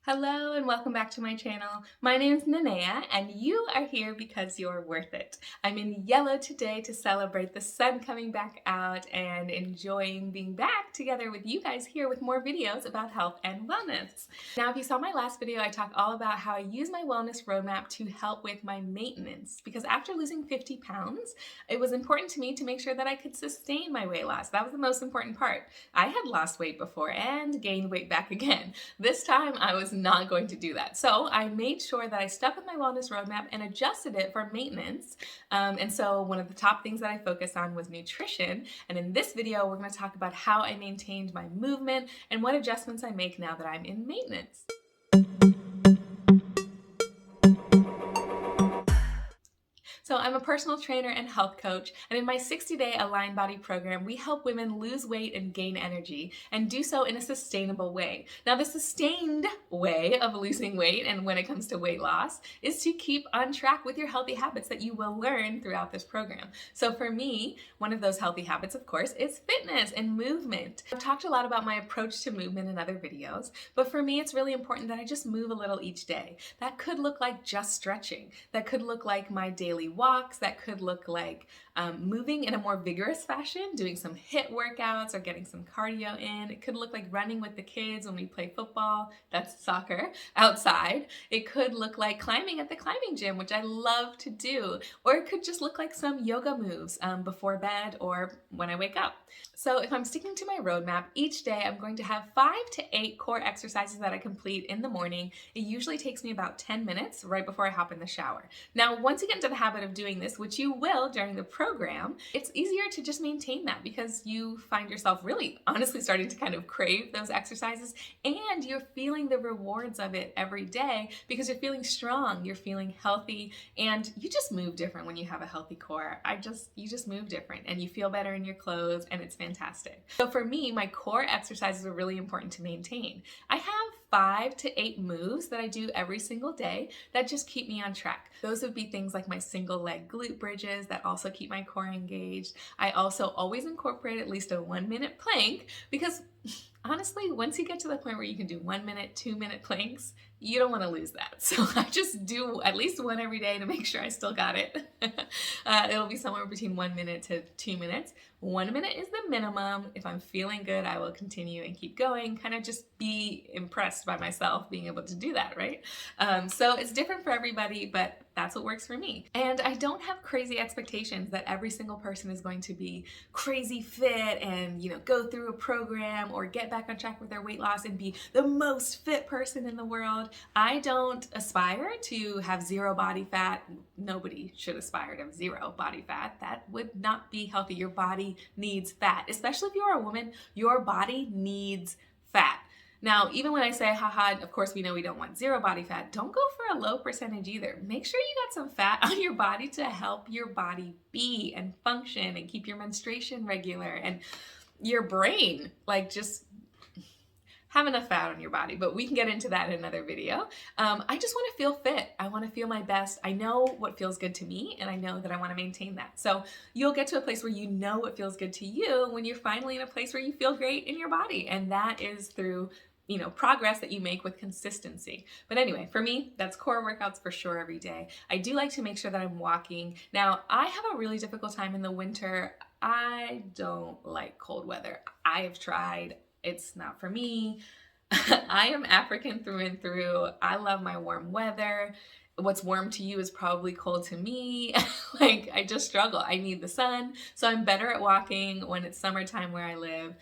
Hello and welcome back to my channel. My name is Nanea and you are here because you're worth it. I'm in yellow today to celebrate the sun coming back out and enjoying being back together with you guys here with more videos about health and wellness. Now, if you saw my last video, I talked all about how I use my wellness roadmap to help with my maintenance because after losing 50 pounds, it was important to me to make sure that I could sustain my weight loss. That was the most important part. I had lost weight before and gained weight back again. This time I was not going to do that. So I made sure that I stuck with my wellness roadmap and adjusted it for maintenance. And so one of the top things that I focused on was nutrition. And in this video, we're going to talk about how I maintained my movement and what adjustments I make now that I'm in maintenance. So I'm a personal trainer and health coach, and in my 60-day Align Body program, we help women lose weight and gain energy, and do so in a sustainable way. Now, the sustained way of losing weight, and when it comes to weight loss, is to keep on track with your healthy habits that you will learn throughout this program. So for me, one of those healthy habits, of course, is fitness and movement. I've talked a lot about my approach to movement in other videos, but for me, it's really important that I just move a little each day. That could look like just stretching. That could look like my daily walks. That could look like moving in a more vigorous fashion, doing some HIIT workouts or getting some cardio in. It could look like running with the kids when we play football, that's soccer, outside. It could look like climbing at the climbing gym, which I love to do. Or it could just look like some yoga moves before bed or when I wake up. So if I'm sticking to my roadmap, each day I'm going to have 5 to 8 core exercises that I complete in the morning. It usually takes me about 10 minutes right before I hop in the shower. Now, once you get into the habit of doing this, which you will during the program, it's easier to just maintain that because you find yourself really honestly starting to kind of crave those exercises, and you're feeling the rewards of it every day because you're feeling strong, you're feeling healthy, and you just move different when you have a healthy core. You just move different and you feel better in your clothes, and it's fantastic. So for me, my core exercises are really important to maintain. I have 5 to 8 moves that I do every single day that just keep me on track. Those would be things like my single leg glute bridges that also keep my core engaged. I also always incorporate at least a 1-minute plank because honestly, once you get to the point where you can do 1 minute, 2-minute planks, you don't want to lose that. So I just do at least one every day to make sure I still got it. It'll be somewhere between 1 minute to 2 minutes. 1 minute is the minimum. If I'm feeling good, I will continue and keep going, kind of just be impressed by myself being able to do that, right? So it's different for everybody, but that's what works for me. And I don't have crazy expectations that every single person is going to be crazy fit and, go through a program or get back on track with their weight loss and be the most fit person in the world. I don't aspire to have 0 body fat. Nobody should aspire to have 0 body fat. That would not be healthy. Your body needs fat, especially if you're a woman. Your body needs fat. Now, even when I say, haha, of course we know we don't want 0 body fat, don't go for a low percentage either. Make sure you got some fat on your body to help your body be and function and keep your menstruation regular and your brain, just have enough fat on your body, but we can get into that in another video. I just want to feel fit. I want to feel my best. I know what feels good to me, and I know that I want to maintain that. So you'll get to a place where you know what feels good to you when you're finally in a place where you feel great in your body, and that is through progress that you make with consistency. But anyway, for me, that's core workouts for sure every day. I do like to make sure that I'm walking. Now, I have a really difficult time in the winter. I don't like cold weather. I have tried. It's not for me. I am African through and through. I love my warm weather. What's warm to you is probably cold to me. I just struggle. I need the sun. So I'm better at walking when it's summertime where I live.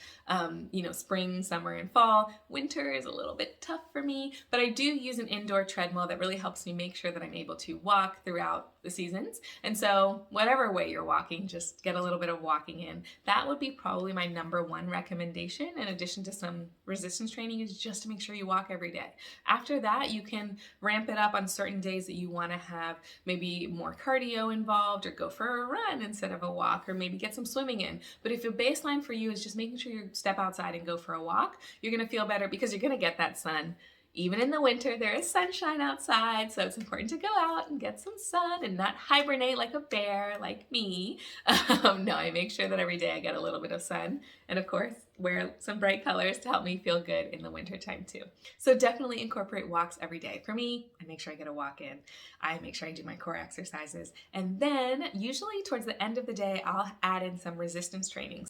Spring, summer, and fall. Winter is a little bit tough for me, but I do use an indoor treadmill that really helps me make sure that I'm able to walk throughout the seasons. And so whatever way you're walking, just get a little bit of walking in. That would be probably my #1 recommendation, in addition to some resistance training, is just to make sure you walk every day. After that, you can ramp it up on certain days that you want to have maybe more cardio involved, or go for a run instead of a walk, or maybe get some swimming in. But if your baseline for you is just making sure you step outside and go for a walk, you're going to feel better because you're going to get that sun. Even in the winter, there is sunshine outside, so it's important to go out and get some sun and not hibernate like a bear like me. No, I make sure that every day I get a little bit of sun, and of course, wear some bright colors to help me feel good in the winter time too. So definitely incorporate walks every day. For me, I make sure I get a walk in. I make sure I do my core exercises. And then usually towards the end of the day, I'll add in some resistance training.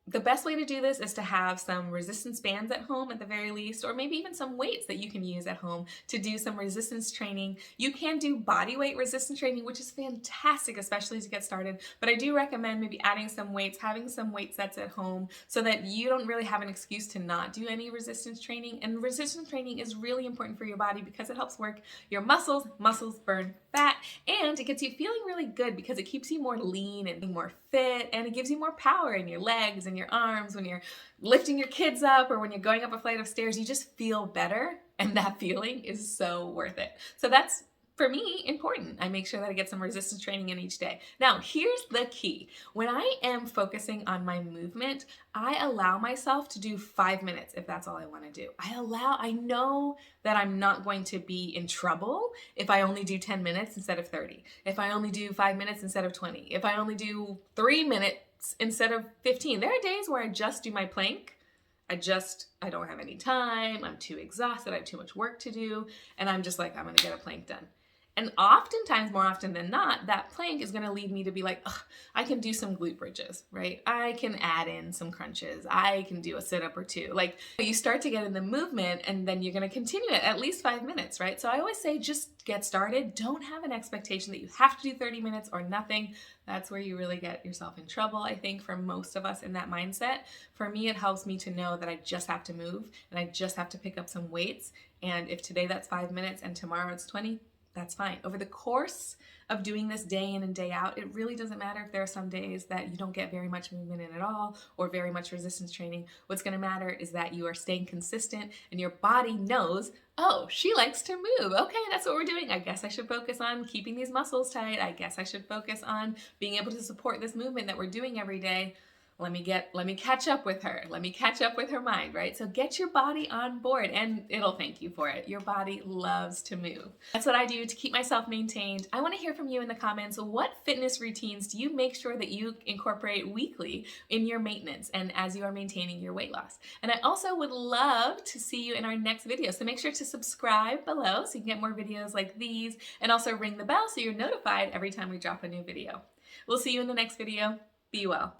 The best way to do this is to have some resistance bands at home at the very least, or maybe even some weights that you can use at home to do some resistance training. You can do body weight resistance training, which is fantastic, especially to get started, but I do recommend maybe adding some weights, having some weight sets at home so that you don't really have an excuse to not do any resistance training. And resistance training is really important for your body because it helps work your muscles. Muscles burn fat, and it gets you feeling really good because it keeps you more lean and more fit, and it gives you more power in your legs and your arms. When you're lifting your kids up or when you're going up a flight of stairs, you just feel better, and that feeling is so worth it. So that's, for me, important. I make sure that I get some resistance training in each day. Now, here's the key. When I am focusing on my movement, I allow myself to do 5 minutes if that's all I want to do. I know that I'm not going to be in trouble if I only do 10 minutes instead of 30. If I only do 5 minutes instead of 20. If I only do 3 minutes instead of 15. There are days where I just do my plank. I don't have any time. I'm too exhausted. I have too much work to do. And I'm just like, I'm going to get a plank done. And oftentimes, more often than not, that plank is going to lead me to be like, I can do some glute bridges, right? I can add in some crunches. I can do a sit-up or two. Like, you start to get in the movement, and then you're going to continue it at least 5 minutes, right? So I always say just get started. Don't have an expectation that you have to do 30 minutes or nothing. That's where you really get yourself in trouble, I think, for most of us in that mindset. For me, it helps me to know that I just have to move, and I just have to pick up some weights. And if today that's 5 minutes and tomorrow it's 20, that's fine. Over the course of doing this day in and day out, it really doesn't matter if there are some days that you don't get very much movement in at all or very much resistance training. What's going to matter is that you are staying consistent and your body knows, oh, she likes to move. Okay, that's what we're doing. I guess I should focus on keeping these muscles tight. I guess I should focus on being able to support this movement that we're doing every day. Let me catch up with her. Let me catch up with her mind, right? So get your body on board and it'll thank you for it. Your body loves to move. That's what I do to keep myself maintained. I want to hear from you in the comments. What fitness routines do you make sure that you incorporate weekly in your maintenance and as you are maintaining your weight loss? And I also would love to see you in our next video. So make sure to subscribe below so you can get more videos like these, and also ring the bell so you're notified every time we drop a new video. We'll see you in the next video. Be well.